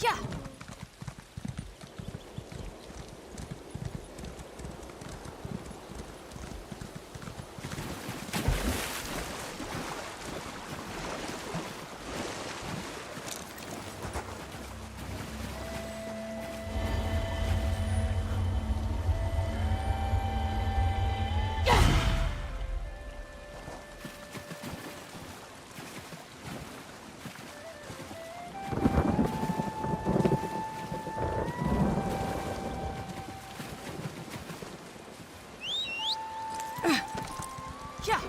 Yeah. Yeah. Yeah.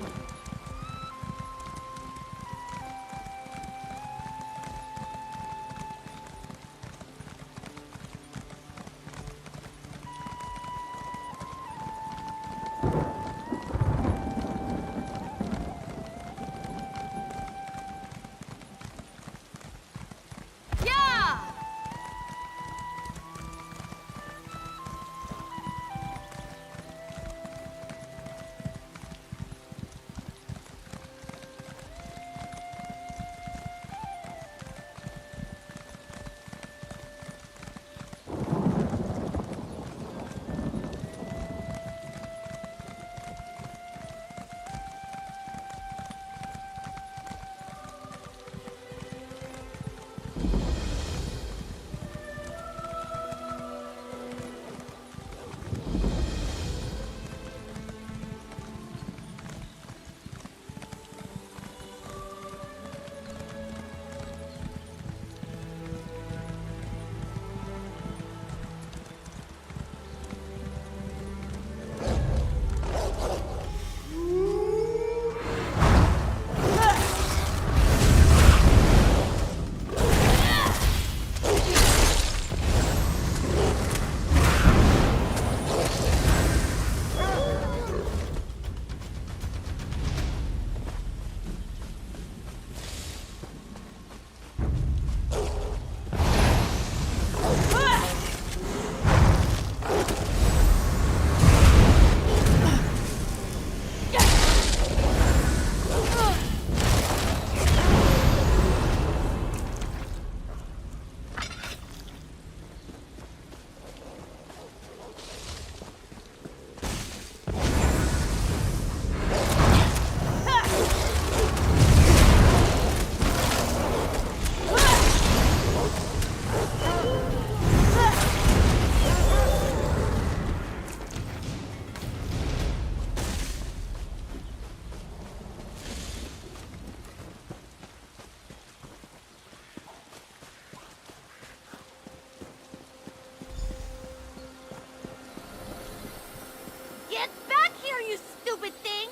Get back here, you stupid thing!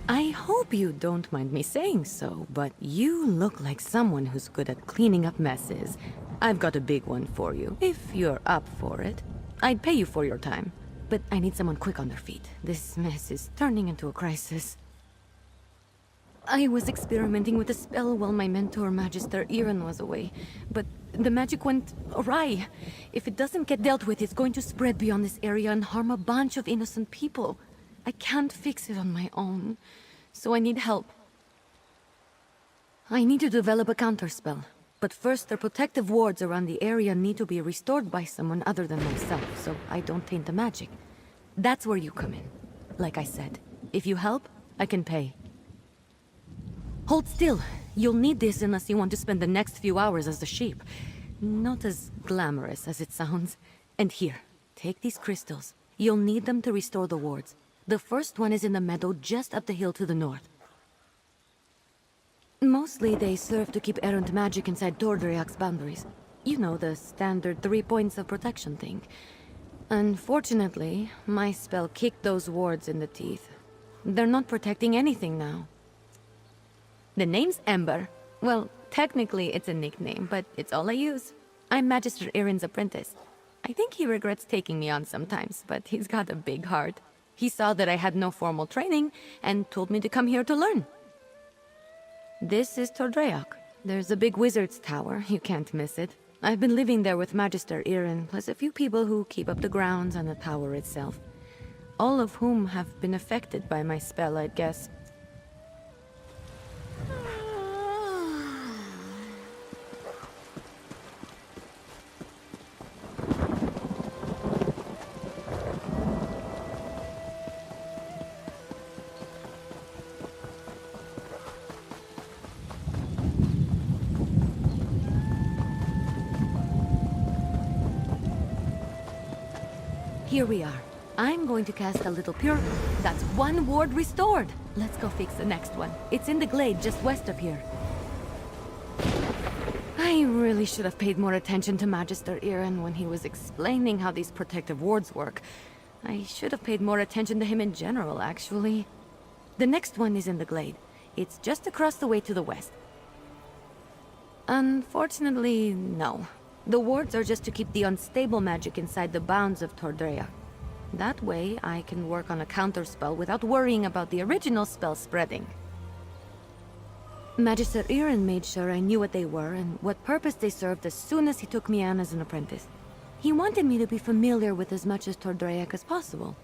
I hope you don't mind me saying so, but you look like someone who's good at cleaning up messes. I've got a big one for you, if you're up for it. I'd pay you for your time, but I need someone quick on their feet. This mess is turning into a crisis. I was experimenting with a spell while my mentor, Magister Iren, was away, but the magic went awry. If it doesn't get dealt with, it's going to spread beyond this area and harm a bunch of innocent people. I can't fix it on my own, so I need help. I need to develop a counterspell, but first their protective wards around the area need to be restored by someone other than myself, so I don't taint the magic. That's where you come in. Like I said, if you help, I can pay. Hold still. You'll need this unless you want to spend the next few hours as a sheep. Not as glamorous as it sounds. And here, take these crystals. You'll need them to restore the wards. The first one is in the meadow just up the hill to the north. Mostly they serve to keep errant magic inside Dordreak's boundaries. You know, the standard 3 points of protection thing. Unfortunately, my spell kicked those wards in the teeth. They're not protecting anything now. The name's Ember. Well, technically it's a nickname, but it's all I use. I'm Magister Iren's apprentice. I think he regrets taking me on sometimes, but he's got a big heart. He saw that I had no formal training and told me to come here to learn. This is Dordreak. There's a big wizard's tower. You can't miss it. I've been living there with Magister Iren, plus a few people who keep up the grounds and the tower itself. All of whom have been affected by my spell, I'd guess. Here we are. I'm going to cast a little pure... That's one ward restored! Let's go fix the next one. It's in the glade just west of here. I really should have paid more attention to Magister Iren when he was explaining how these protective wards work. I should have paid more attention to him in general, actually. The next one is in the glade. It's just across the way to the west. Unfortunately, no. The wards are just to keep the unstable magic inside the bounds of Tordrea. That way, I can work on a counterspell without worrying about the original spell spreading. Magister Iren made sure I knew what they were and what purpose they served as soon as he took me on as an apprentice. He wanted me to be familiar with as much as Tordreac as possible,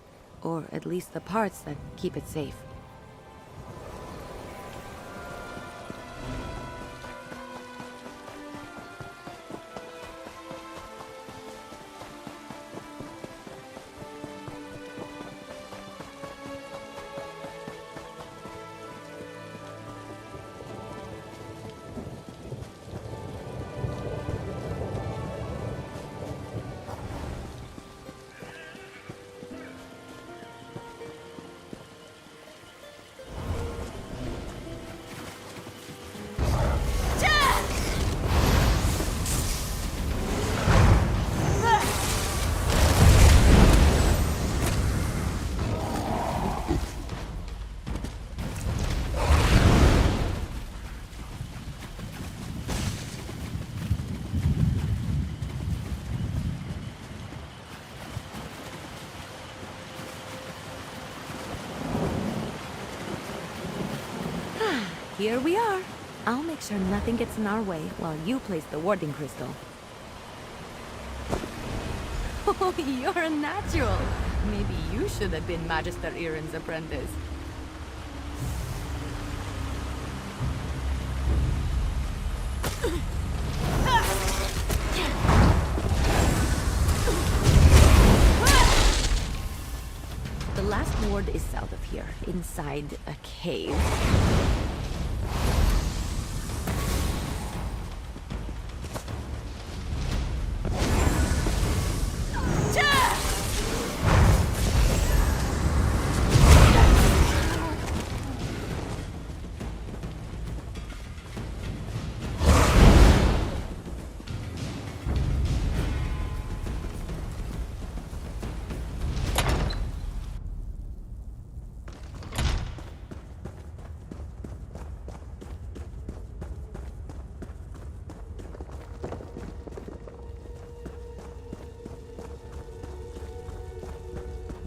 or at least the parts that keep it safe. Here we are. I'll make sure nothing gets in our way while you place the warding crystal. Oh, you're a natural. Maybe you should have been Magister Iren's apprentice. The last ward is south of here, inside a cave.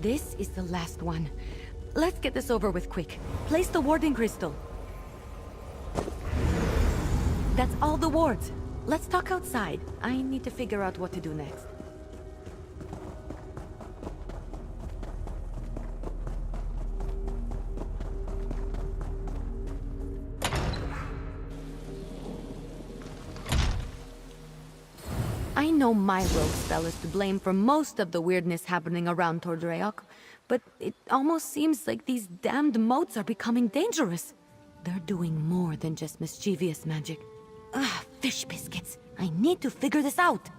This is the last one. Let's get this over with quick. Place the warding crystal. That's all the wards. Let's talk outside. I need to figure out what to do next. I know my rogue spell is to blame for most of the weirdness happening around Tordreac, but it almost seems like these damned moats are becoming dangerous. They're doing more than just mischievous magic. Ugh, fish biscuits. I need to figure this out.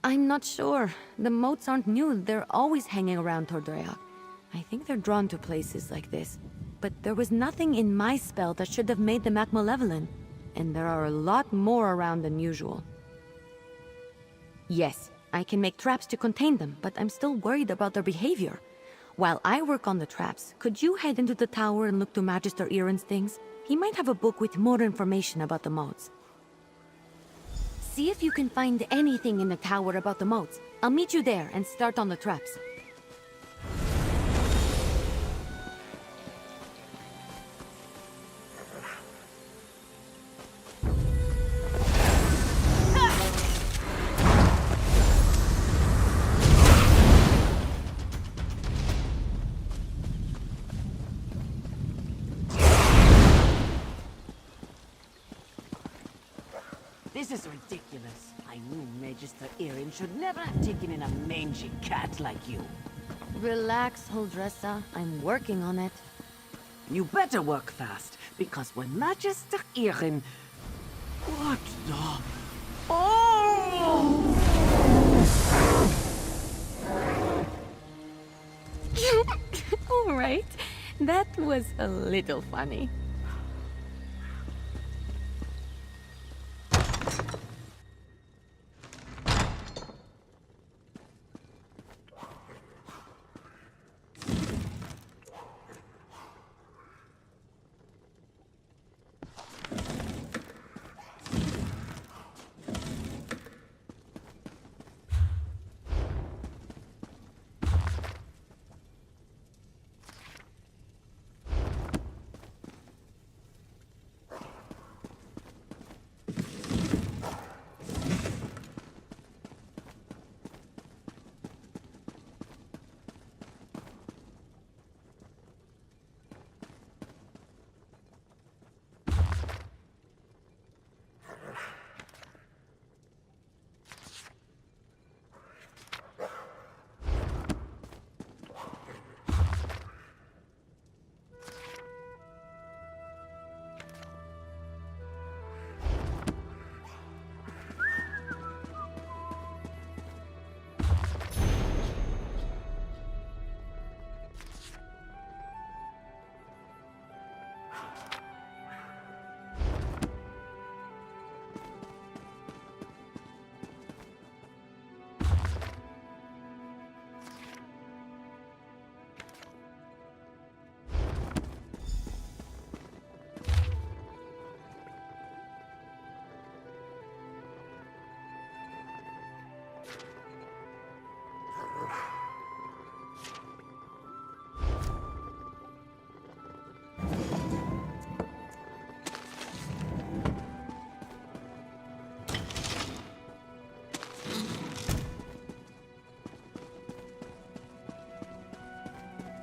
I'm not sure. The moats aren't new. They're always hanging around Tordreac. I think they're drawn to places like this. But there was nothing in my spell that should have made them act malevolent. And there are a lot more around than usual. Yes, I can make traps to contain them, but I'm still worried about their behavior. While I work on the traps, could you head into the tower and look to Magister Iren's things? He might have a book with more information about the moats. See if you can find anything in the tower about the moats. I'll meet you there and start on the traps. This is ridiculous. I knew Magister Iren should never have taken in a mangy cat like you. Relax, Huldressa. I'm working on it. You better work fast, because when Magister Iren... What the... Oh! know, right? That was a little funny.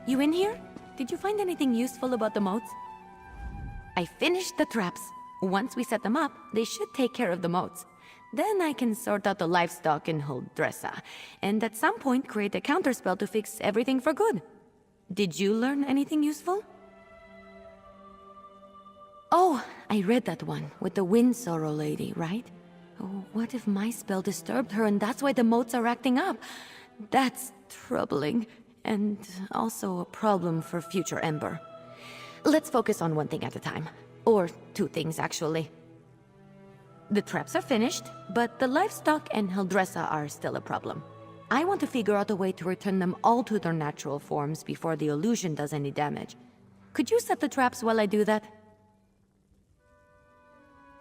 You in here? Did you find anything useful about the moats? I finished the traps. Once we set them up, they should take care of the moats. Then I can sort out the livestock in Huldressa, and at some point create a counterspell to fix everything for good. Did you learn anything useful? Oh, I read that one, with the wind sorrow lady, right? Oh, what if my spell disturbed her and that's why the moats are acting up? That's troubling. And also a problem for future Ember. Let's focus on one thing at a time. Or two things, actually. The traps are finished, but the livestock and Hildressa are still a problem. I want to figure out a way to return them all to their natural forms before the illusion does any damage. Could you set the traps while I do that?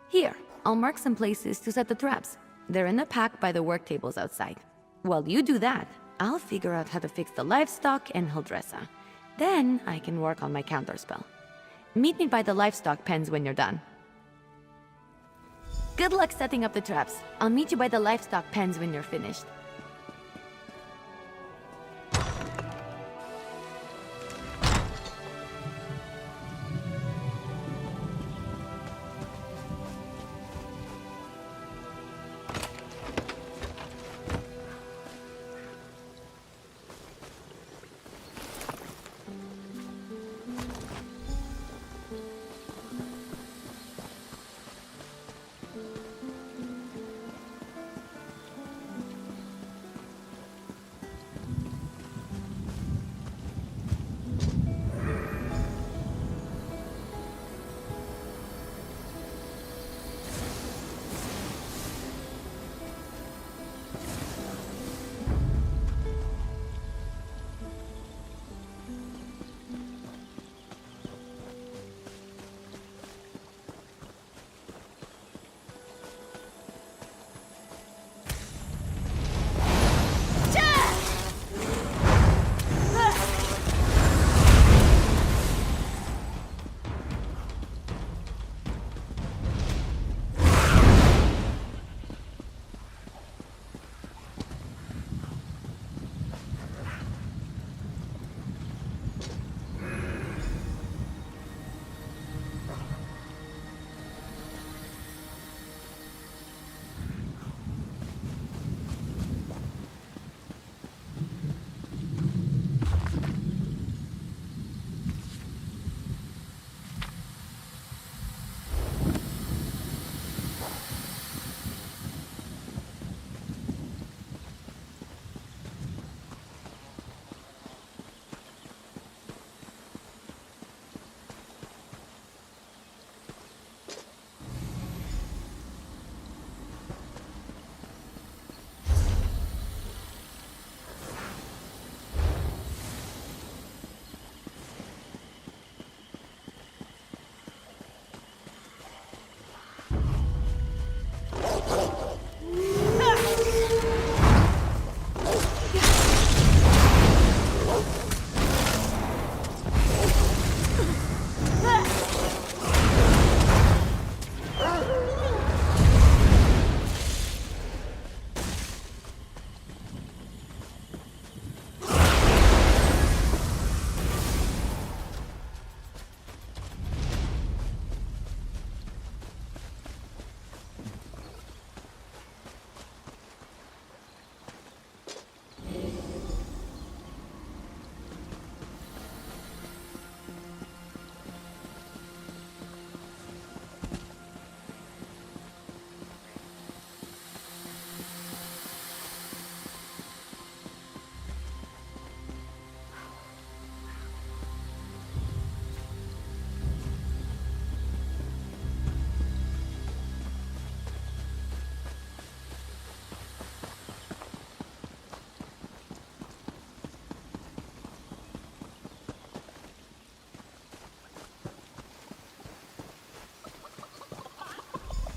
Here, I'll mark some places to set the traps. They're in a pack by the work tables outside. While you do that, I'll figure out how to fix the livestock and Hildressa. Then I can work on my counterspell. Meet me by the livestock pens when you're done. Good luck setting up the traps. I'll meet you by the livestock pens when you're finished.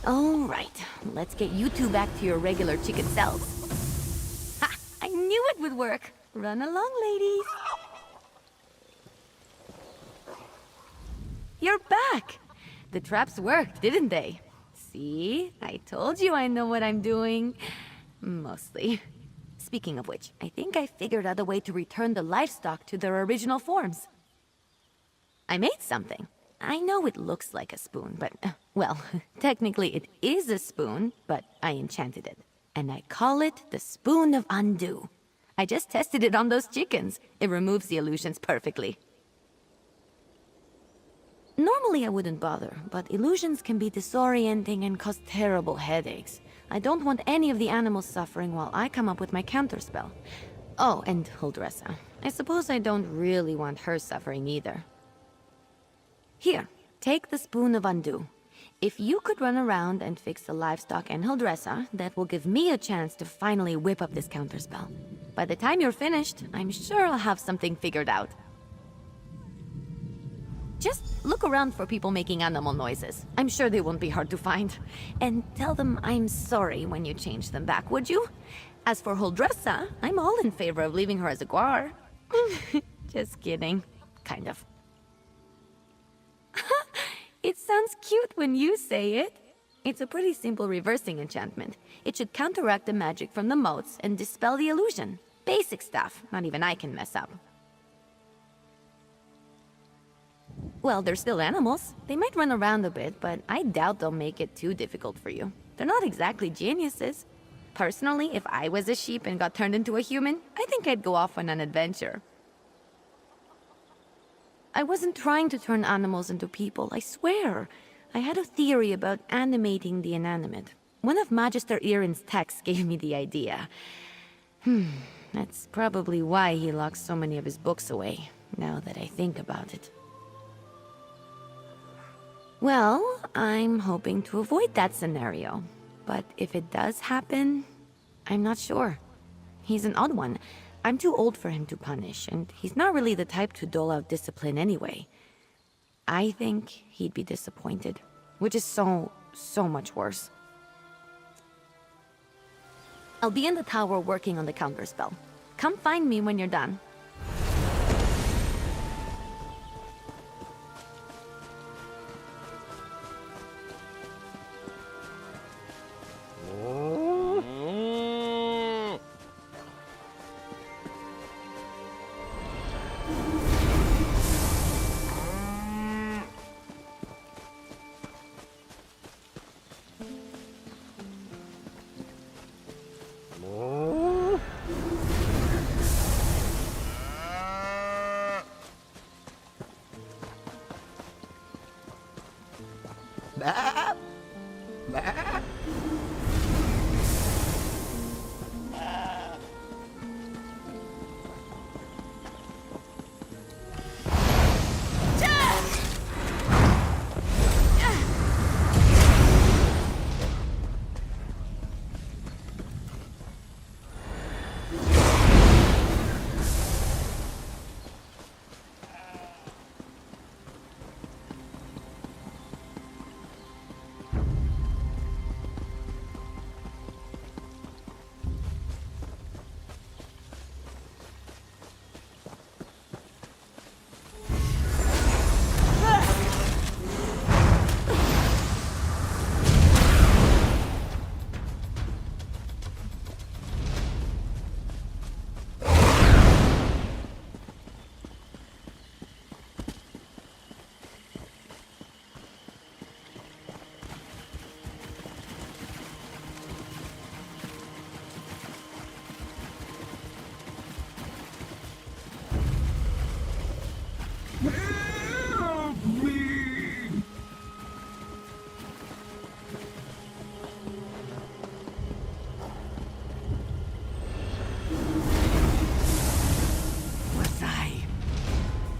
All right, let's get you two back to your regular chicken selves. Ha! I knew it would work. Run along, ladies. You're back! The traps worked, didn't they? See? I told you I know what I'm doing. Mostly. Speaking of which, I think I figured out a way to return the livestock to their original forms. I made something. I know it looks like a spoon, but, well, technically it is a spoon, but I enchanted it. And I call it the Spoon of Undo. I just tested it on those chickens. It removes the illusions perfectly. Normally I wouldn't bother, but illusions can be disorienting and cause terrible headaches. I don't want any of the animals suffering while I come up with my counterspell. Oh, and Huldressa. I suppose I don't really want her suffering either. Here, take the Spoon of Undo. If you could run around and fix the livestock and Huldressa, that will give me a chance to finally whip up this counterspell. By the time you're finished, I'm sure I'll have something figured out. Just look around for people making animal noises. I'm sure they won't be hard to find. And tell them I'm sorry when you change them back, would you? As for Huldressa, I'm all in favor of leaving her as a guar. Just kidding. Kind of. It sounds cute when you say it. It's a pretty simple reversing enchantment. It should counteract the magic from the motes and dispel the illusion. Basic stuff, not even I can mess up. Well, they're still animals. They might run around a bit, but I doubt they'll make it too difficult for you. They're not exactly geniuses. Personally, if I was a sheep and got turned into a human, I think I'd go off on an adventure. I wasn't trying to turn animals into people, I swear. I had a theory about animating the inanimate. One of Magister Irin's texts gave me the idea. That's probably why he locks so many of his books away, now that I think about it. Well, I'm hoping to avoid that scenario. But if it does happen, I'm not sure. He's an odd one. I'm too old for him to punish, and he's not really the type to dole out discipline anyway. I think he'd be disappointed, which is so much worse. I'll be in the tower working on the counterspell. Come find me when you're done.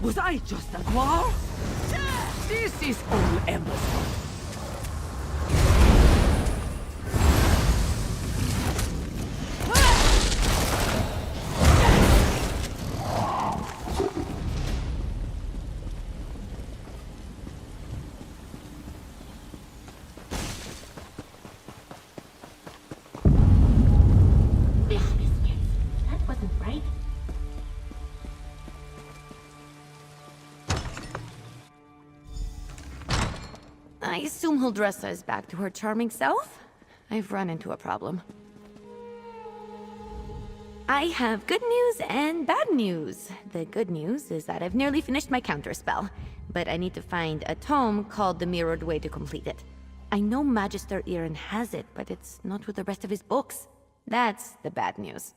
Was I just a guar? This is all Emma's fault. I assume he'll dress us back to her charming self. I've run into a problem. I have good news and bad news. The good news is that I've nearly finished my counterspell, but I need to find a tome called the Mirrored Way to complete it. I know Magister Iren has it, but it's not with the rest of his books. That's the bad news.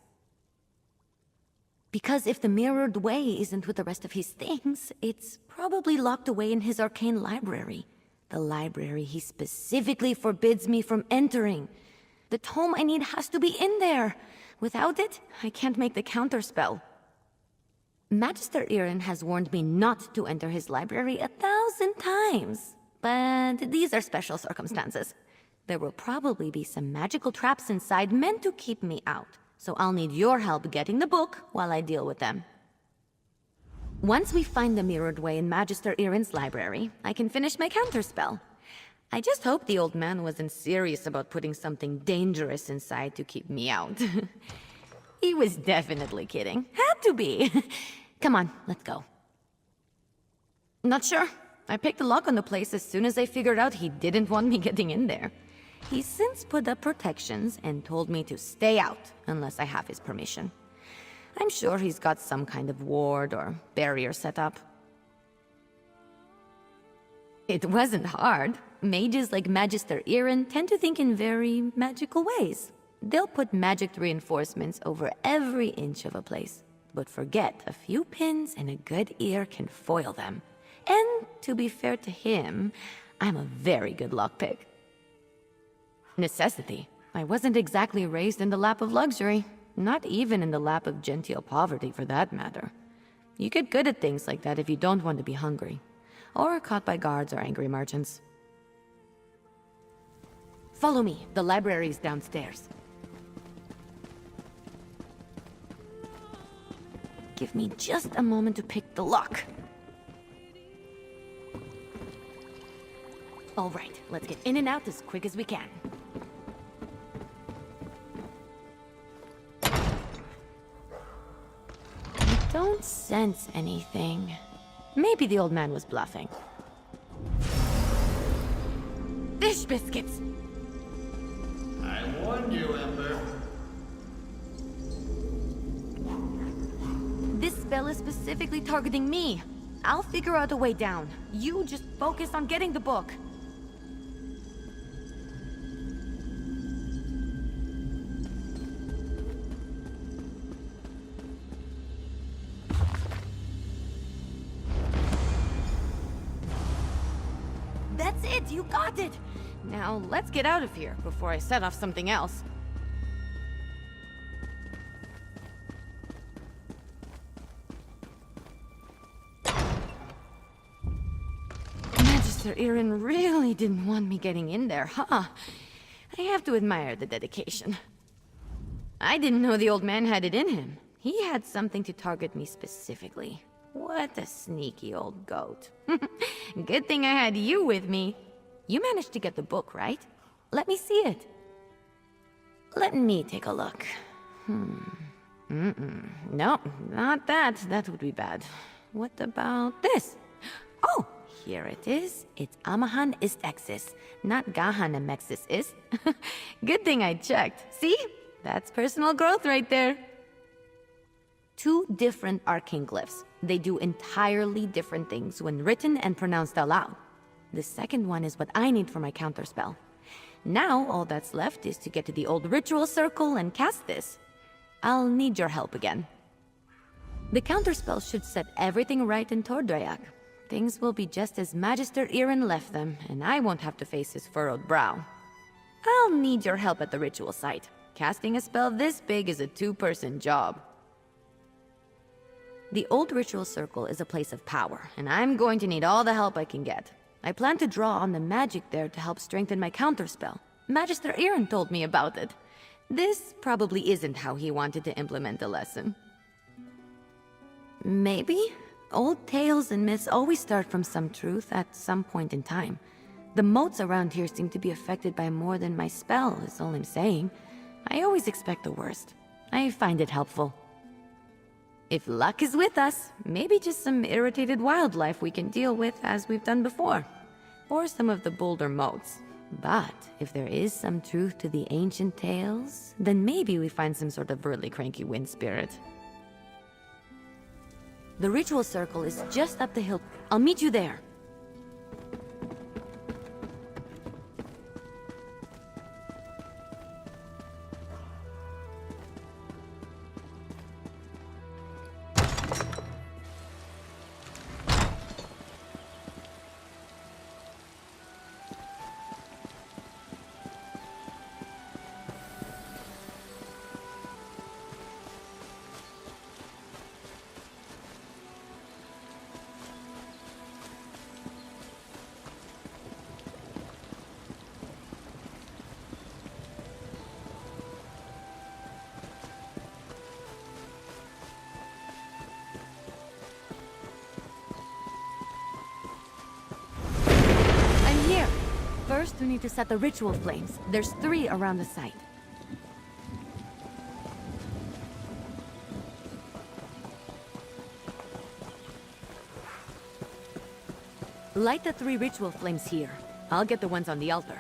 Because if the Mirrored Way isn't with the rest of his things, it's probably locked away in his arcane library. The library he specifically forbids me from entering. The tome I need has to be in there. Without it, I can't make the counterspell. Magister Iren has warned me not to enter his library 1,000 times. But these are special circumstances. There will probably be some magical traps inside meant to keep me out. So I'll need your help getting the book while I deal with them. Once we find the Mirrored Way in Magister Iren's library, I can finish my counterspell. I just hope the old man wasn't serious about putting something dangerous inside to keep me out. He was definitely kidding. Had to be. Come on, let's go. Not sure. I picked the lock on the place as soon as I figured out he didn't want me getting in there. He's since put up protections and told me to stay out unless I have his permission. I'm sure he's got some kind of ward or barrier set up. It wasn't hard. Mages like Magister Iren tend to think in very magical ways. They'll put magic reinforcements over every inch of a place, but forget a few pins and a good ear can foil them. And to be fair to him, I'm a very good lockpick. Necessity. I wasn't exactly raised in the lap of luxury. Not even in the lap of genteel poverty, for that matter. You get good at things like that if you don't want to be hungry. Or caught by guards or angry merchants. Follow me. The library is downstairs. Give me just a moment to pick the lock. All right, let's get in and out as quick as we can. I don't sense anything. Maybe the old man was bluffing. Fish biscuits! I warned you, Ember. This spell is specifically targeting me. I'll figure out a way down. You just focus on getting the book. That's it! You got it! Now, let's get out of here before I set off something else. Magister Iren really didn't want me getting in there, huh? I have to admire the dedication. I didn't know the old man had it in him. He had something to target me specifically. What a sneaky old goat. Good thing I had you with me. You managed to get the book, right? Let me see it. Let me take a look. No, not that. That would be bad. What about this? Oh, here it is. It's Amahan ist Exis, not Gahan Amexis ist. Good thing I checked. See? That's personal growth right there. 2 different arcane glyphs. They do entirely different things when written and pronounced aloud. The second one is what I need for my counterspell. Now, all that's left is to get to the old ritual circle and cast this. I'll need your help again. The counterspell should set everything right in Tordreyak. Things will be just as Magister Iren left them, and I won't have to face his furrowed brow. I'll need your help at the ritual site. Casting a spell this big is a 2-person job. The old ritual circle is a place of power, and I'm going to need all the help I can get. I plan to draw on the magic there to help strengthen my counterspell. Magister Iren told me about it. This probably isn't how he wanted to implement the lesson. Maybe? Old tales and myths always start from some truth at some point in time. The moats around here seem to be affected by more than my spell, is all I'm saying. I always expect the worst. I find it helpful. If luck is with us, maybe just some irritated wildlife we can deal with as we've done before. or some of the boulder moats. But if there is some truth to the ancient tales, then maybe we find some sort of really cranky wind spirit. The ritual circle is just up the hill. I'll meet you there. First, we need to set the ritual flames. There's 3 around the site. Light the 3 ritual flames here. I'll get the ones on the altar.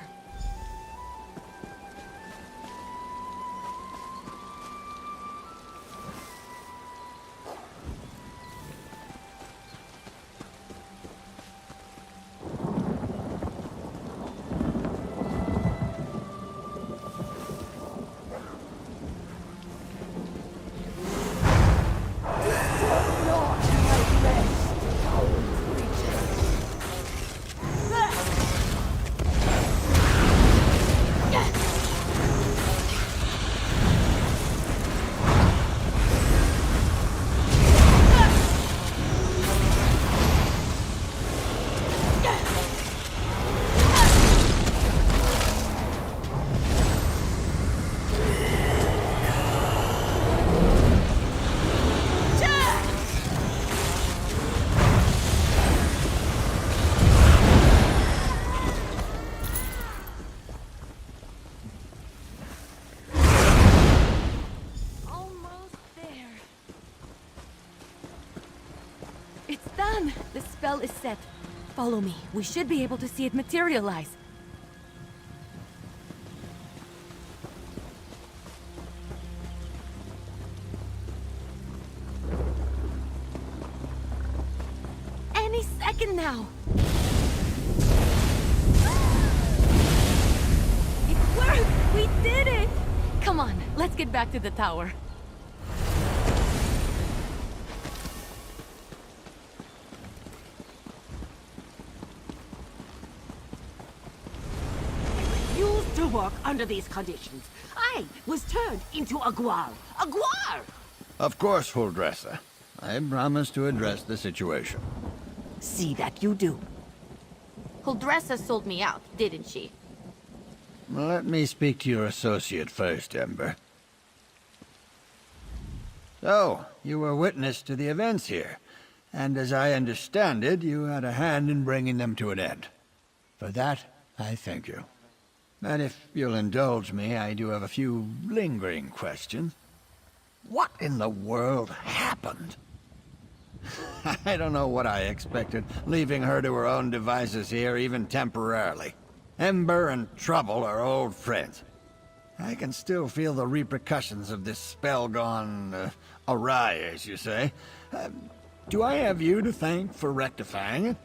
The spell is set. Follow me. We should be able to see it materialize. Any second now. It worked! We did it! Come on, let's get back to the tower. To work under these conditions. I was turned into a guar. A guar! Of course, Huldressa. I promise to address the situation. See that you do. Huldressa sold me out, didn't she? Let me speak to your associate first, Ember. So, you were witness to the events here, and as I understand it, you had a hand in bringing them to an end. For that, I thank you. And if you'll indulge me, I do have a few lingering questions. What in the world happened? I don't know what I expected, leaving her to her own devices here, even temporarily. Ember and Trouble are old friends. I can still feel the repercussions of this spell gone awry, as you say. Do I have you to thank for rectifying it?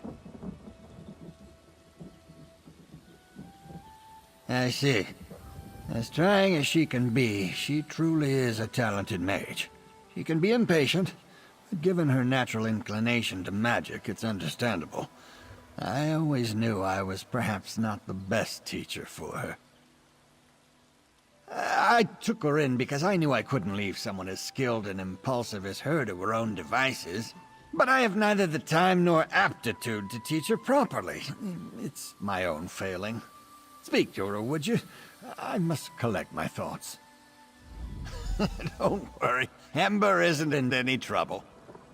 I see. As trying as she can be, she truly is a talented mage. She can be impatient, but given her natural inclination to magic, it's understandable. I always knew I was perhaps not the best teacher for her. I took her in because I knew I couldn't leave someone as skilled and impulsive as her to her own devices. But I have neither the time nor aptitude to teach her properly. It's my own failing. Speak to her, would you? I must collect my thoughts. Don't worry. Ember isn't in any trouble.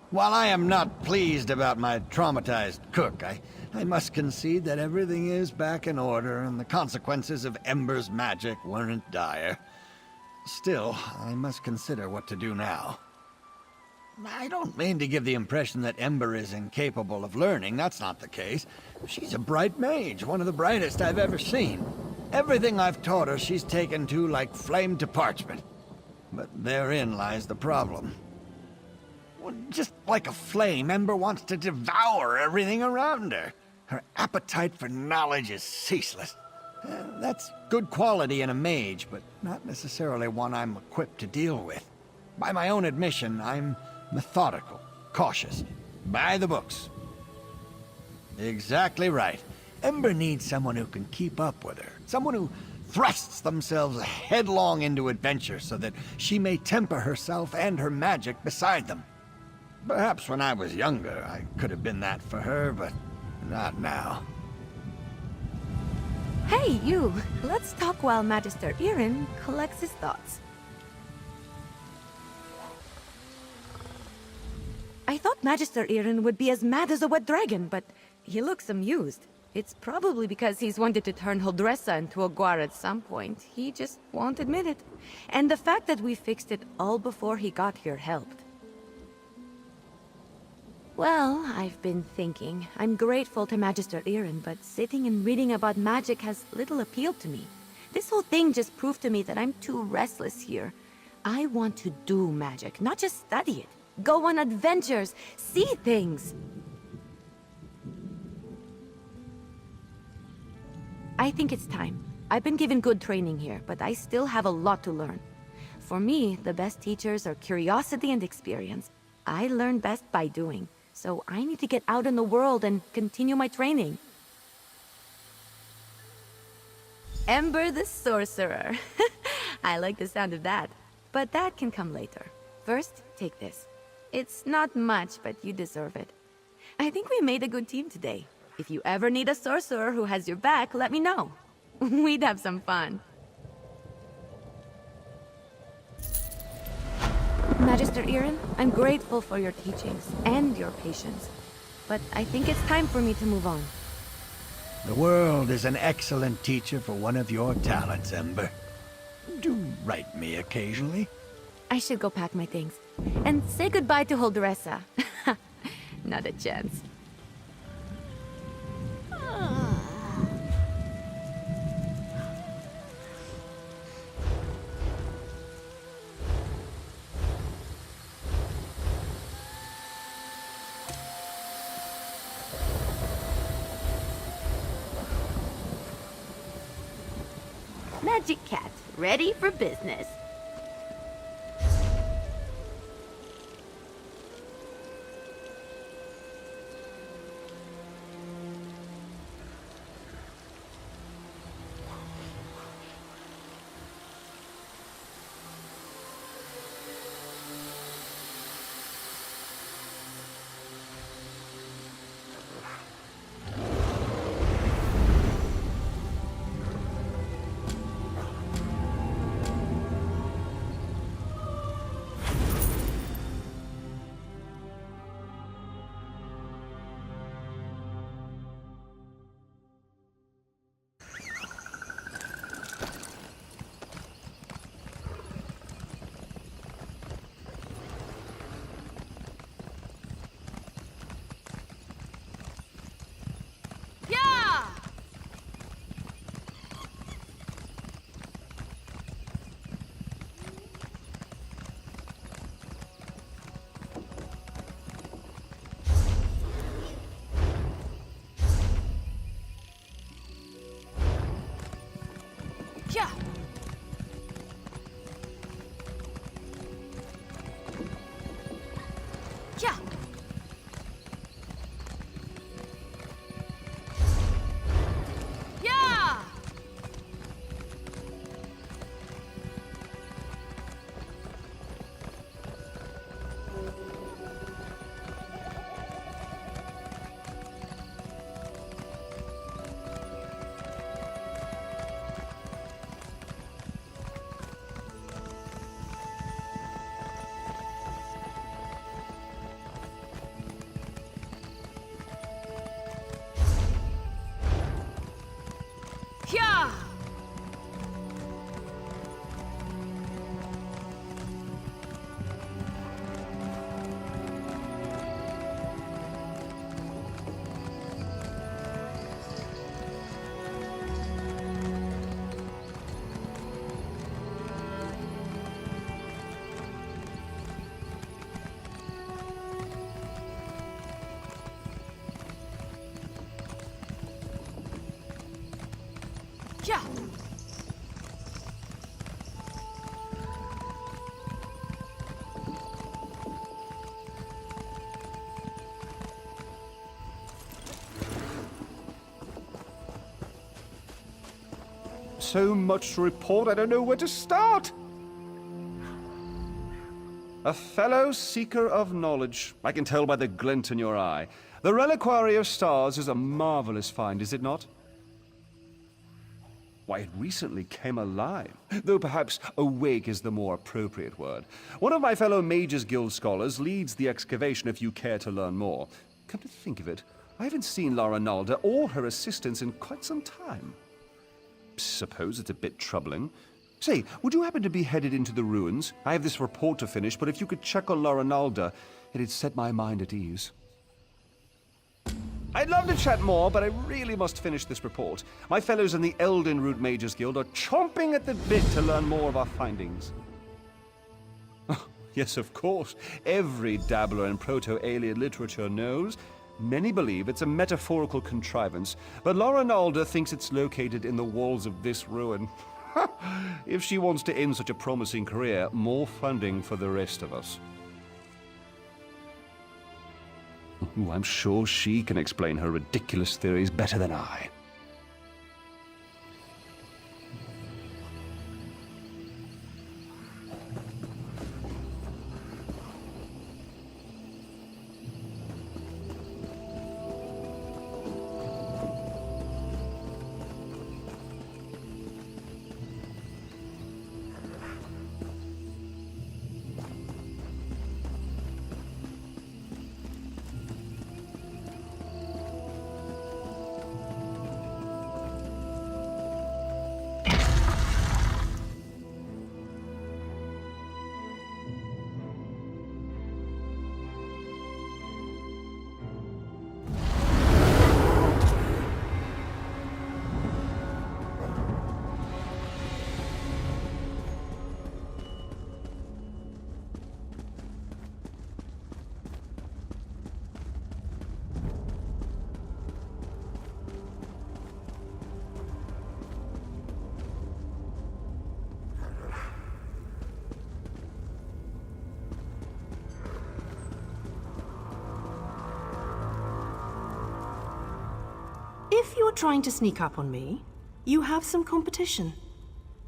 While I am not pleased about my traumatized cook, I must concede that everything is back in order and the consequences of Ember's magic weren't dire. Still, I must consider what to do now. I don't mean to give the impression that Ember is incapable of learning. That's not the case. She's a bright mage, one of the brightest I've ever seen. Everything I've taught her, she's taken to like flame to parchment. But therein lies the problem. Well, just like a flame, Ember wants to devour everything around her. Her appetite for knowledge is ceaseless. That's good quality in a mage, but not necessarily one I'm equipped to deal with. By my own admission, I'm methodical, cautious, by the books. Exactly right. Ember needs someone who can keep up with her, someone who thrusts themselves headlong into adventure so that she may temper herself and her magic beside them. Perhaps when I was younger, I could have been that for her, but not now. Hey, you! Let's talk while Magister Irin collects his thoughts. I thought Magister Irin would be as mad as a wet dragon, but he looks amused. It's probably because he's wanted to turn Holdressa into a guar at some point. He just won't admit it. And the fact that we fixed it all before he got here helped. Well, I've been thinking. I'm grateful to Magister Irin, but sitting and reading about magic has little appeal to me. This whole thing just proved to me that I'm too restless here. I want to do magic, not just study it. Go on adventures, see things. I think it's time. I've been given good training here, but I still have a lot to learn. For me, the best teachers are curiosity and experience. I learn best by doing. So I need to get out in the world and continue my training. Ember the Sorcerer. I like the sound of that. But that can come later. First, take this. It's not much, but you deserve it. I think we made a good team today. If you ever need a sorcerer who has your back, let me know. We'd have some fun. Magister Irin, I'm grateful for your teachings and your patience. But I think it's time for me to move on. The world is an excellent teacher for one of your talents, Ember. Do write me occasionally. I should go pack my things. And say goodbye to Holdressa. Not a chance. Magic Cat, ready for business. so much to report, I don't know where to start. A fellow seeker of knowledge. I can tell by the glint in your eye. The Reliquary of Stars is a marvelous find, is it not? Why, it recently came alive, though perhaps awake is the more appropriate word. One of my fellow Mages Guild scholars leads the excavation if you care to learn more. Come to think of it, I haven't seen Lara Nalda or her assistants in quite some time. Suppose it's a bit troubling. Say, would you happen to be headed into the ruins? I have this report to finish, but if you could check on Lara Nalda, it'd set my mind at ease. I'd love to chat more, but I really must finish this report. My fellows in the Elden Root Mages Guild are chomping at the bit to learn more of our findings. Oh, yes, of course. Every dabbler in Proto-Alien literature knows. Many believe it's a metaphorical contrivance, but Lara Nalda thinks it's located in the walls of this ruin. If she wants to end such a promising career, more funding for the rest of us. Ooh, I'm sure she can explain her ridiculous theories better than I. If you're trying to sneak up on me, you have some competition.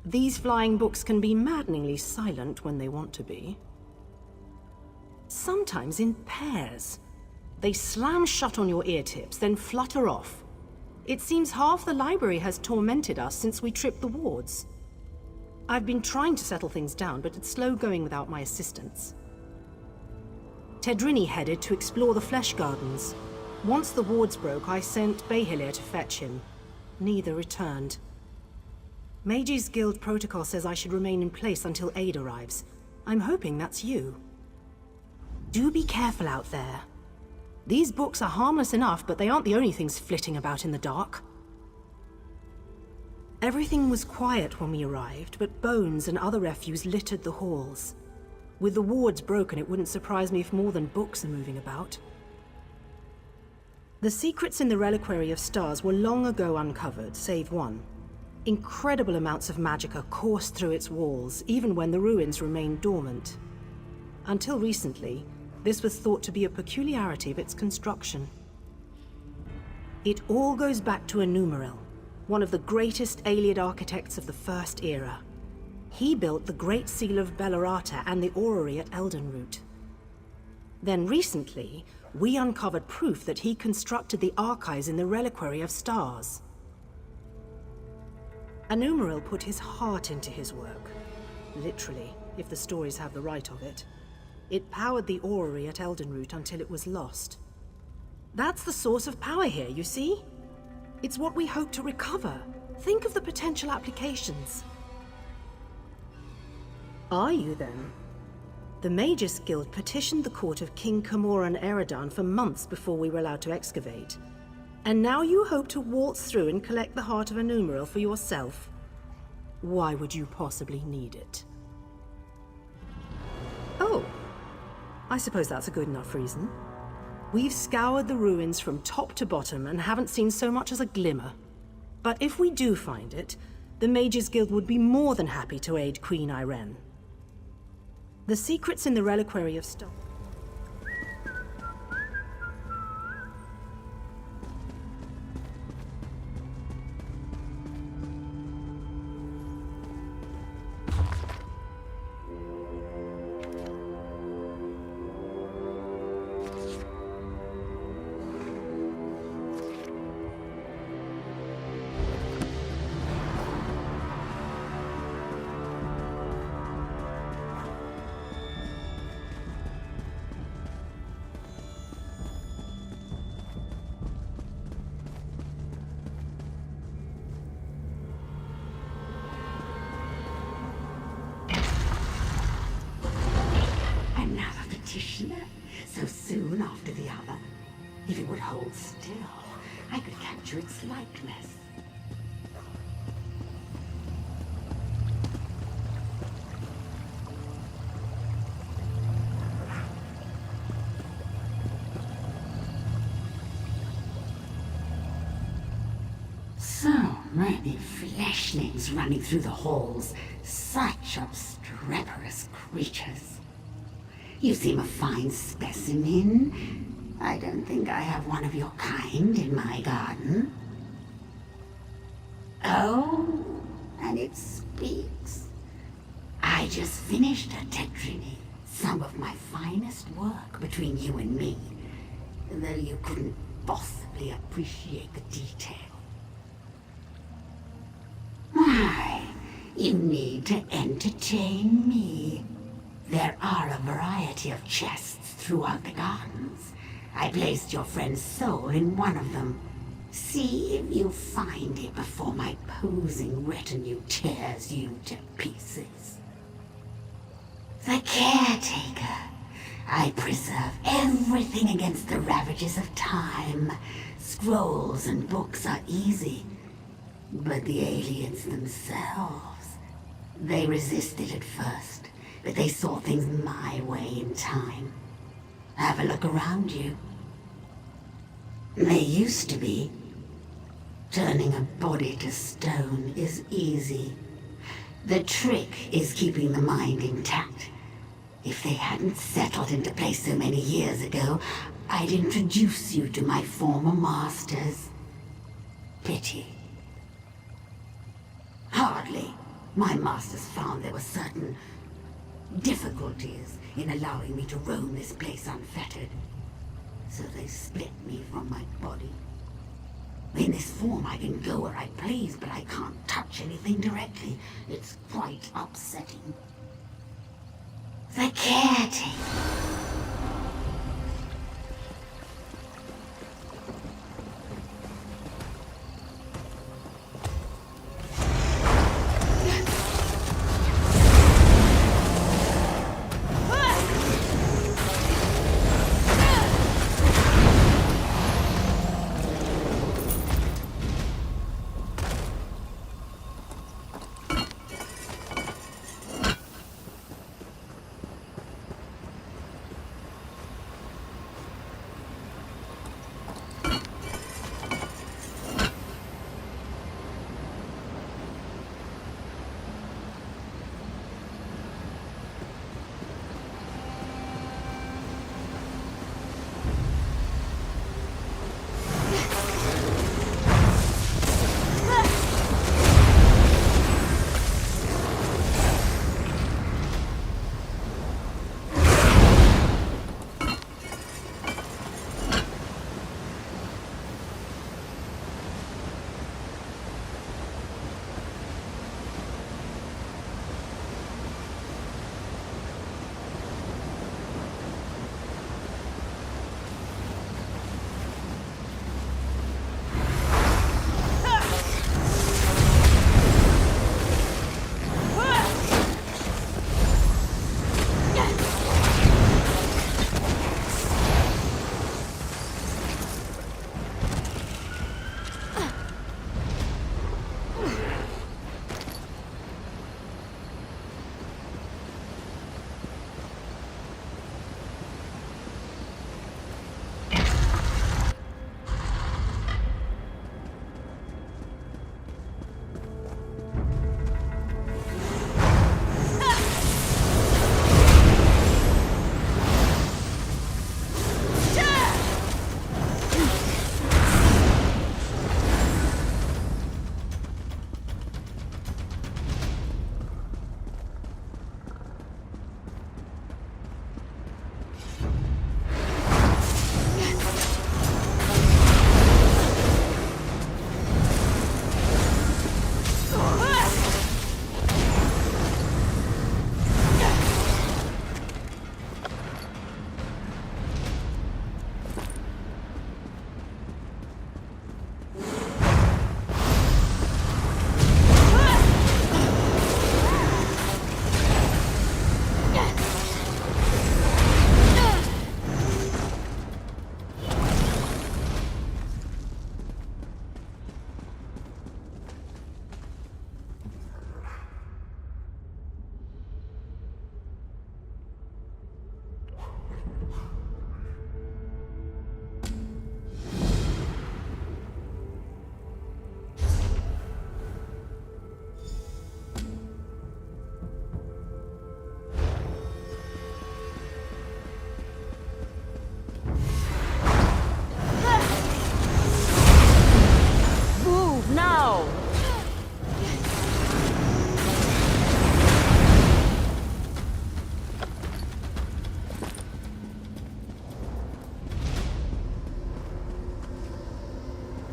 These flying books can be maddeningly silent when they want to be. Sometimes in pairs. They slam shut on your ear tips, then flutter off. It seems half the library has tormented us since we tripped the wards. I've been trying to settle things down, but it's slow going without my assistance. Tedrini headed to explore the Flesh Gardens. Once the wards broke, I sent Behilir to fetch him. Neither returned. Mages Guild protocol says I should remain in place until aid arrives. I'm hoping that's you. Do be careful out there. These books are harmless enough, but they aren't the only things flitting about in the dark. Everything was quiet when we arrived, but bones and other refuse littered the halls. With the wards broken, it wouldn't surprise me if more than books are moving about. The secrets in the Reliquary of Stars were long ago uncovered, save one. Incredible amounts of magicka coursed through its walls, even when the ruins remained dormant. Until recently, this was thought to be a peculiarity of its construction. It all goes back to Enumeril, one of the greatest Ayleid architects of the First Era. He built the Great Seal of Bellerata and the orrery at Eldenroot. Then recently, we uncovered proof that he constructed the archives in the Reliquary of Stars. Enumeril put his heart into his work. Literally, if the stories have the right of it. It powered the orrery at Eldenroot until it was lost. That's the source of power here, you see? It's what we hope to recover. Think of the potential applications. Are you, then? The Magus Guild petitioned the court of King Camoran Eridan for months before we were allowed to excavate. And now you hope to waltz through and collect the heart of Enumeril for yourself? Why would you possibly need it? Oh, I suppose that's a good enough reason. We've scoured the ruins from top to bottom and haven't seen so much as a glimmer. But if we do find it, the Mages Guild would be more than happy to aid Queen Irene. The secrets in the Reliquary of Stars. after the other. If it would hold still, I could capture its likeness. So many fleshlings running through the halls. Such obstreperous creatures. You seem a fine specimen. I don't think I have one of your kind in my garden. Oh, and it speaks. I just finished a tetriny, some of my finest work between you and me, though you couldn't possibly appreciate the detail. Why, you need to entertain me. There are a variety of chests throughout the gardens. I placed your friend's soul in one of them. See if you find it before my posing retinue tears you to pieces. The caretaker. I preserve everything against the ravages of time. Scrolls and books are easy. But the aliens themselves, they resisted at first, but they saw things my way in time. Have a look around you. They used to be. Turning a body to stone is easy. The trick is keeping the mind intact. If they hadn't settled into place so many years ago, I'd introduce you to my former masters. Pity. Hardly. My masters found there were certain difficulties in allowing me to roam this place unfettered. So they split me from my body. In this form I can go where I please, but I can't touch anything directly. It's quite upsetting. The caretaker.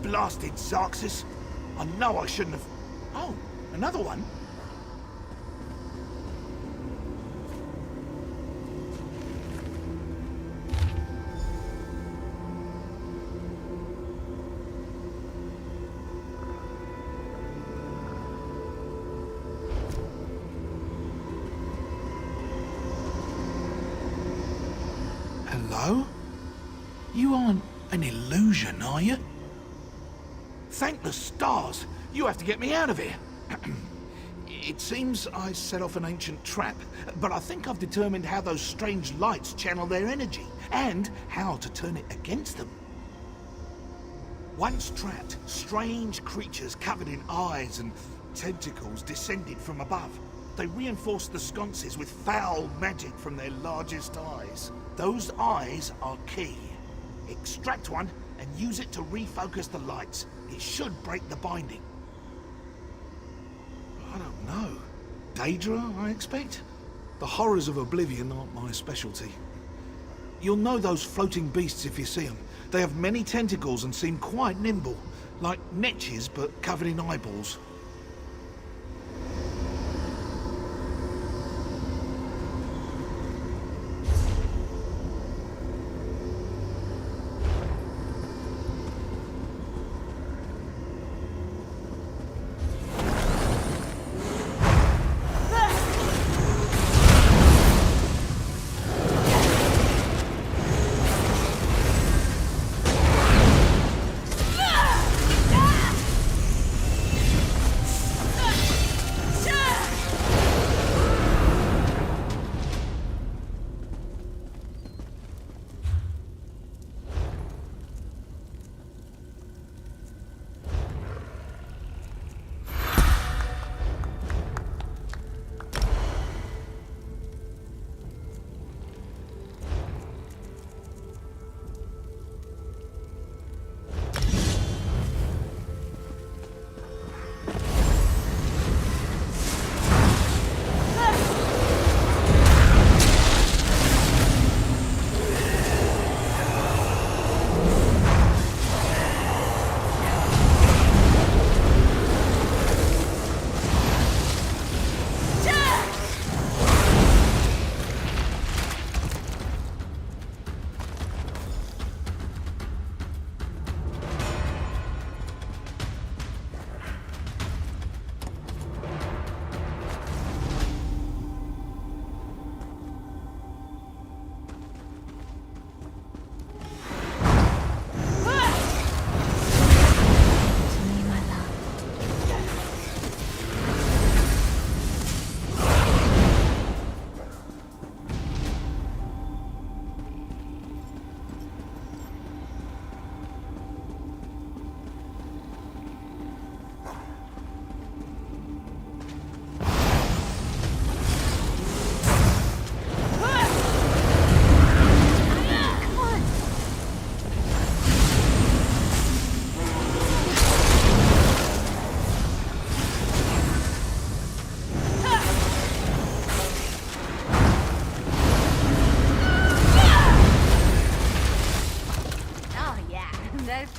Blasted Xarxes. I know I shouldn't have... Oh, another one? Hello? You aren't an illusion, are you? Thank the stars! You have to get me out of here! It seems I set off an ancient trap, but I think I've determined how those strange lights channel their energy, and how to turn it against them. Once trapped, strange creatures covered in eyes and tentacles descended from above. They reinforced the sconces with foul magic from their largest eyes. Those eyes are key. Extract one and use it to refocus the lights. It should break the binding. I don't know. Daedra, I expect? The horrors of Oblivion aren't my specialty. You'll know those floating beasts if you see them. They have many tentacles and seem quite nimble, like netches but covered in eyeballs.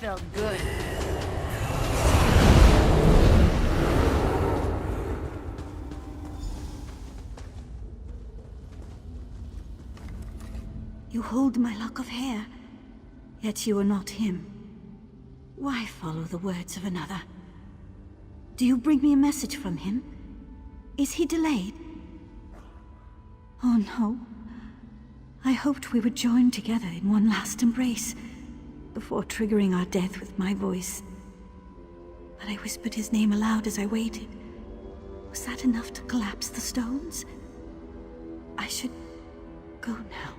felt good. You hold my lock of hair, yet you are not him. Why follow the words of another? Do you bring me a message from him? Is he delayed? Oh no. I hoped we would join together in one last embrace, before triggering our death with my voice. But I whispered his name aloud as I waited. Was that enough to collapse the stones? I should go now.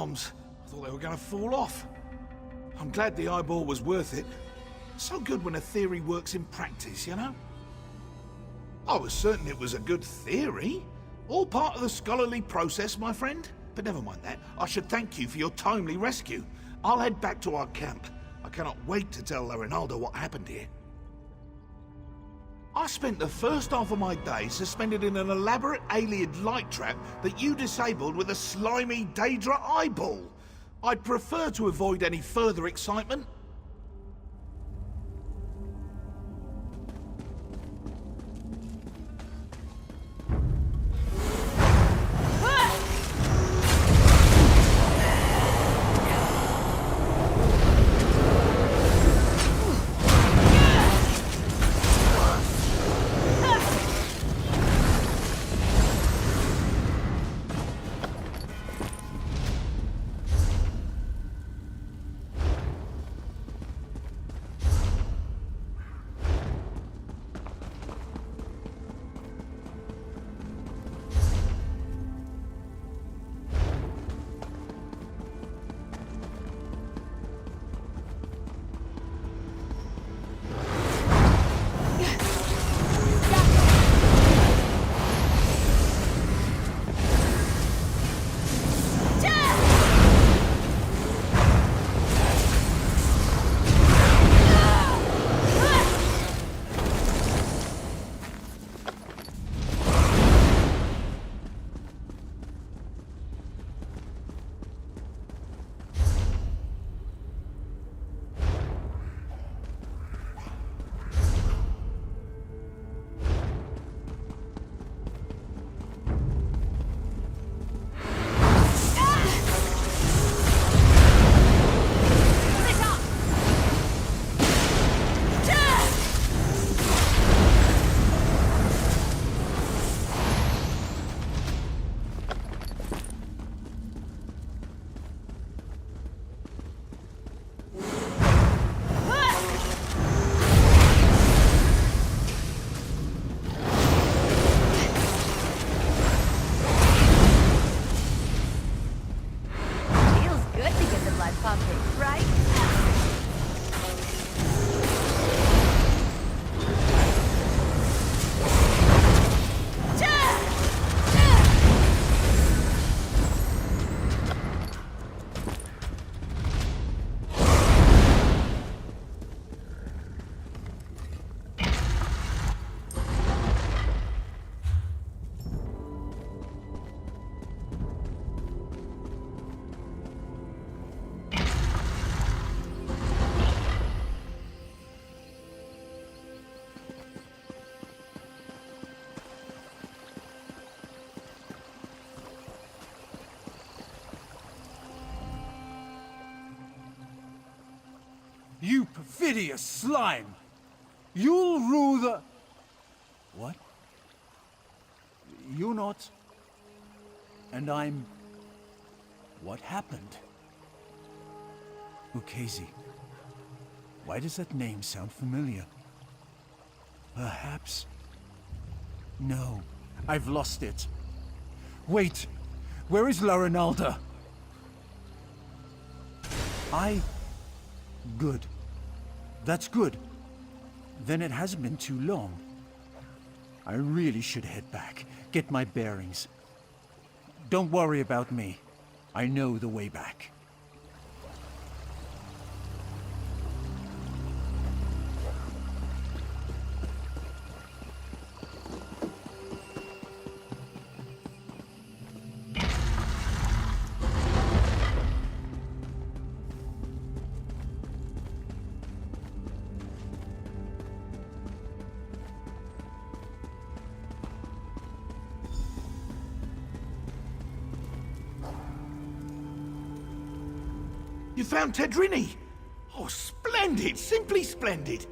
arms. I thought they were going to fall off. I'm glad the eyeball was worth it. So good when a theory works in practice, you know? I was certain it was a good theory. All part of the scholarly process, my friend. But never mind that. I should thank you for your timely rescue. I'll head back to our camp. I cannot wait to tell Ronaldo what happened here. I spent the first half of my day suspended in an elaborate alien light trap that you disabled with a slimy Daedra eyeball. I'd prefer to avoid any further excitement. You perfidious slime! You'll rule the... What? You're not... And I'm... What happened? Ukezi. Why does that name sound familiar? Perhaps... No, I've lost it. Wait! Where is La Ronalda? Good. That's good. Then it hasn't been too long. I really should head back, get my bearings. Don't worry about me. I know the way back. You found Tedrini! Oh, splendid! Simply splendid!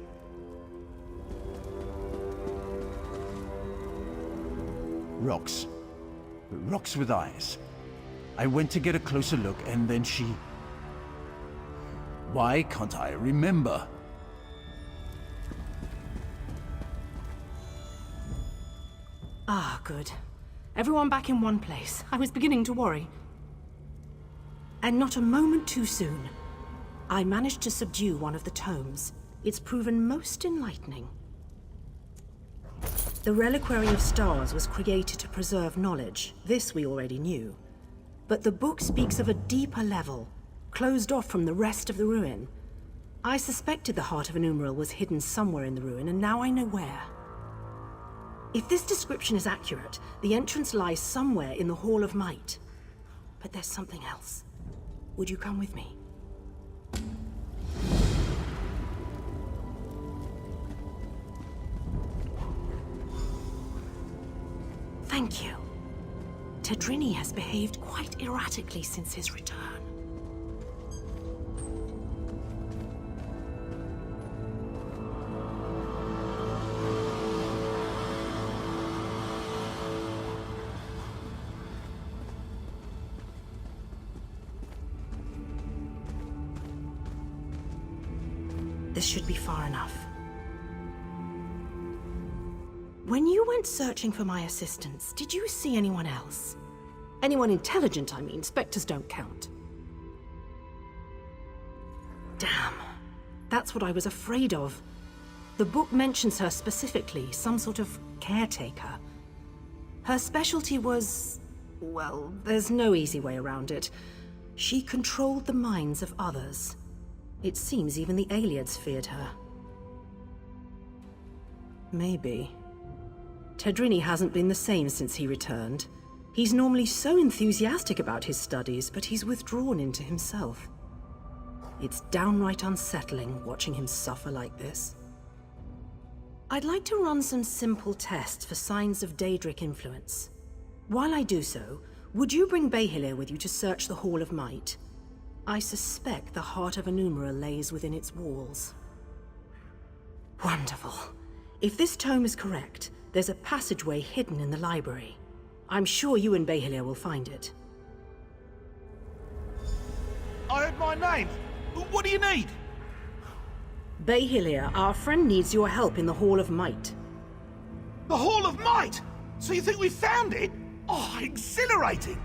Rocks. Rocks with eyes. I went to get a closer look, and then she... Why can't I remember? Ah, good. Everyone back in one place. I was beginning to worry. And not a moment too soon. I managed to subdue one of the tomes. It's proven most enlightening. The Reliquary of Stars was created to preserve knowledge. This we already knew. But the book speaks of a deeper level, closed off from the rest of the ruin. I suspected the Heart of an Umbral was hidden somewhere in the ruin, and now I know where. If this description is accurate, the entrance lies somewhere in the Hall of Might. But there's something else. Would you come with me? Thank you. Tedrini has behaved quite erratically since his return. This should be far enough. When you went searching for my assistance, did you see anyone else? Anyone intelligent, I mean. Spectres don't count. Damn. That's what I was afraid of. The book mentions her specifically, some sort of caretaker. Her specialty was... well, there's no easy way around it. She controlled the minds of others. It seems even the Aliads feared her. Maybe. Tedrini hasn't been the same since he returned. He's normally so enthusiastic about his studies, but he's withdrawn into himself. It's downright unsettling watching him suffer like this. I'd like to run some simple tests for signs of Daedric influence. While I do so, would you bring Behilir with you to search the Hall of Might? I suspect the Heart of an Umbral lays within its walls. Wonderful. If this tome is correct, there's a passageway hidden in the library. I'm sure you and Behilir will find it. I heard my name. What do you need? Behilir, our friend needs your help in the Hall of Might. The Hall of Might? So you think we found it? Oh, exhilarating!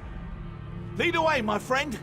Lead away, my friend.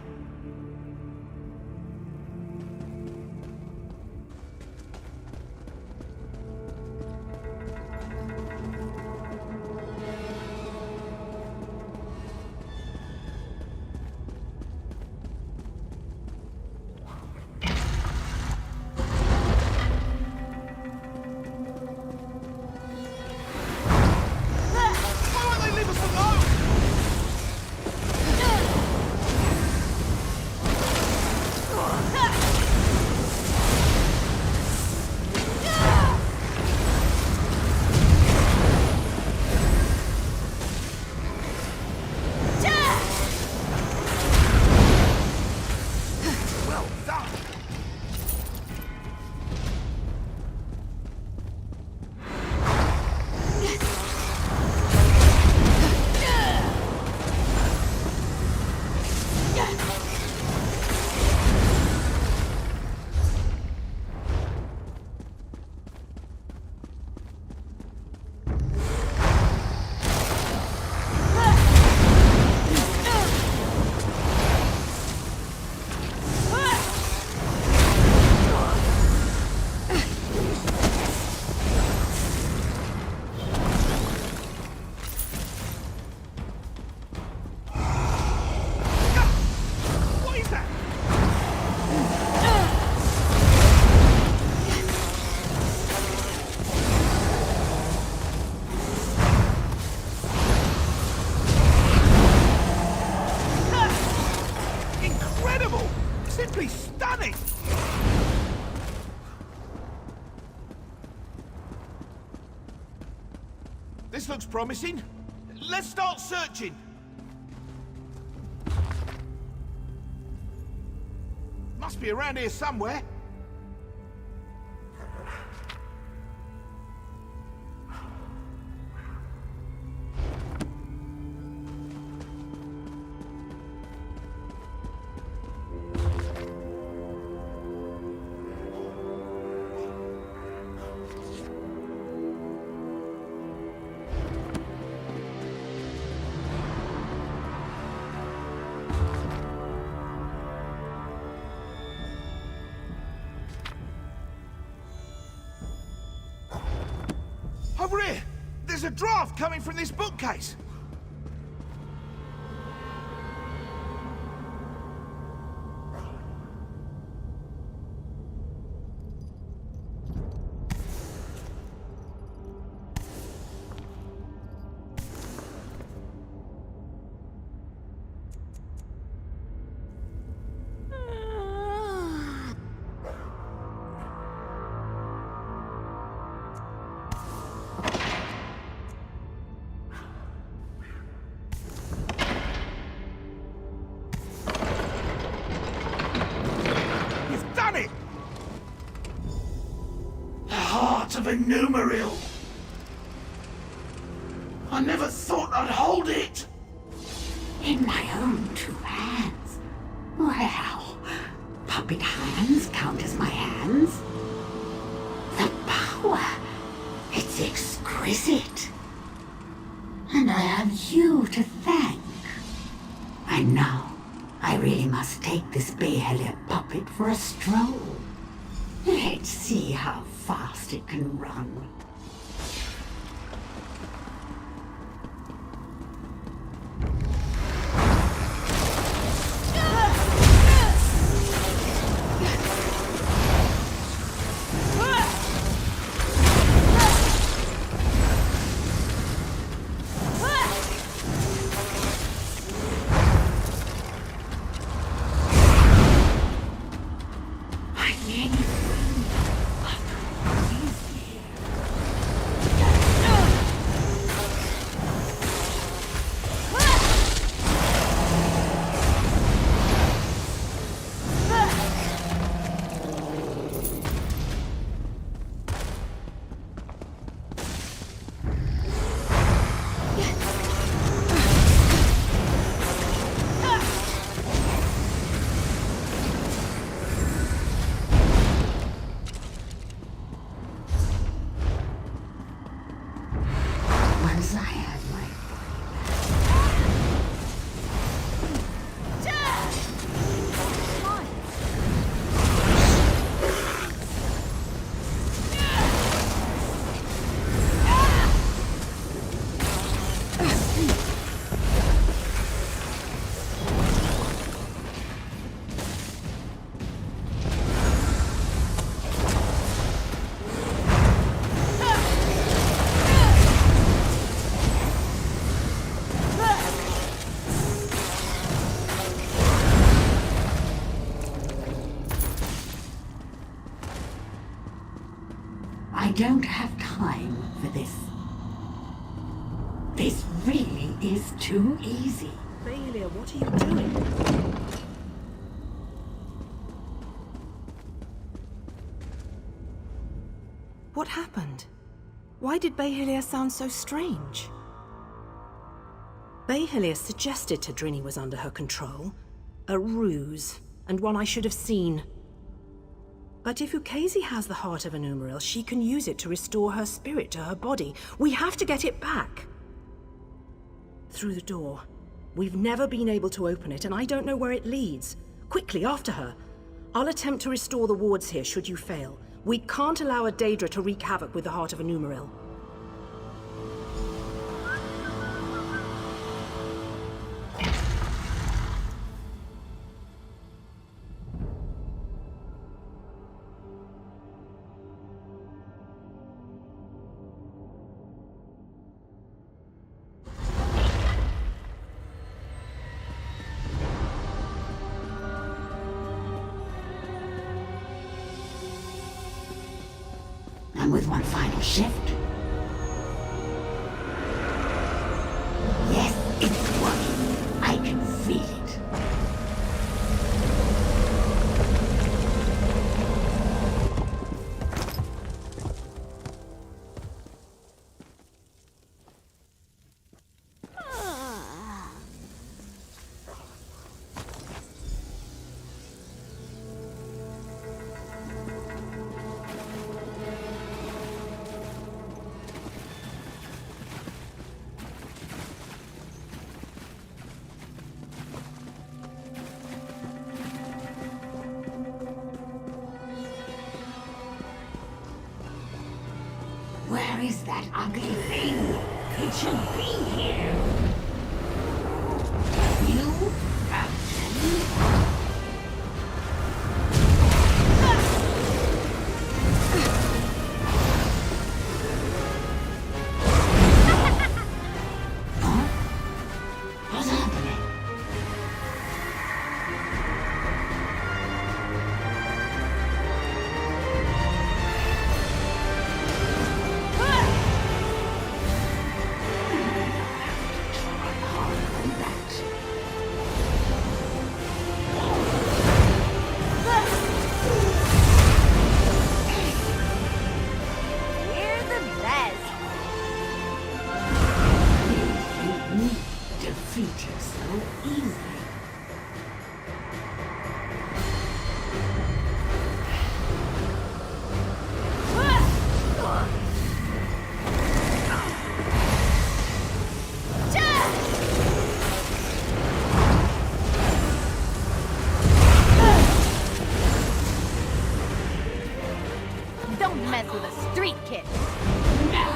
Simply stunning! This looks promising. Let's start searching. Must be around here somewhere. draft coming from this bookcase. Of a numeral. I never thought I'd hold it. In my own 2 hands. Well, puppet hands count as my hands. The power. It's exquisite. And I have you to thank. And now, I really must take this Bayhelia puppet for a stroll. Let's see how fast it can run. I don't have time for this. This really is too easy. Bayhelia, what are you doing? What happened? Why did Bayhelia sound so strange? Bayhelia suggested Tadrini was under her control. A ruse, and one I should have seen. But if Ukezi has the heart of a numeral, she can use it to restore her spirit to her body. We have to get it back. Through the door. We've never been able to open it, and I don't know where it leads. Quickly, after her. I'll attempt to restore the wards here, should you fail. We can't allow a Daedra to wreak havoc with the heart of a numeral. And with one final shift. Yes, it's working. I can feel it. Where is that ugly thing? It should be here. You, Captain? What's happening? We're the best. You defeat you so easily. Don't mess with a street kid. No,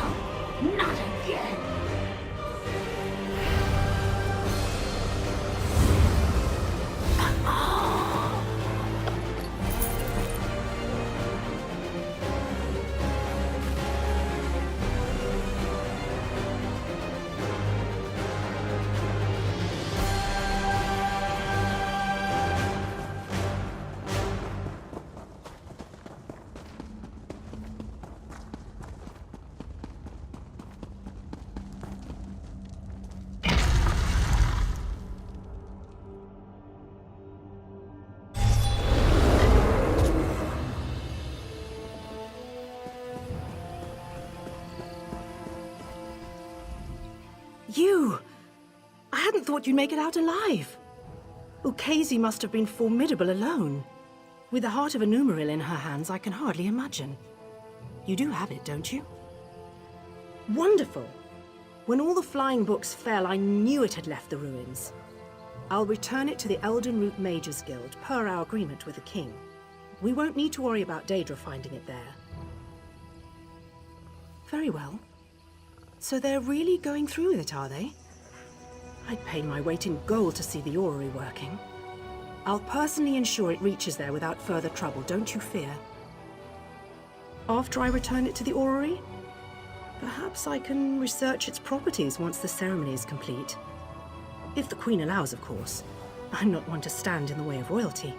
not again. You! I hadn't thought you'd make it out alive. Ukezi must have been formidable alone. With the heart of a numeril in her hands, I can hardly imagine. You do have it, don't you? Wonderful! When all the flying books fell, I knew it had left the ruins. I'll return it to the Elden Root Mages Guild, per our agreement with the king. We won't need to worry about Daedra finding it there. Very well. So they're really going through with it, are they? I'd pay my weight in gold to see the orrery working. I'll personally ensure it reaches there without further trouble, don't you fear. After I return it to the orrery, perhaps I can research its properties once the ceremony is complete. If the Queen allows, of course. I'm not one to stand in the way of royalty.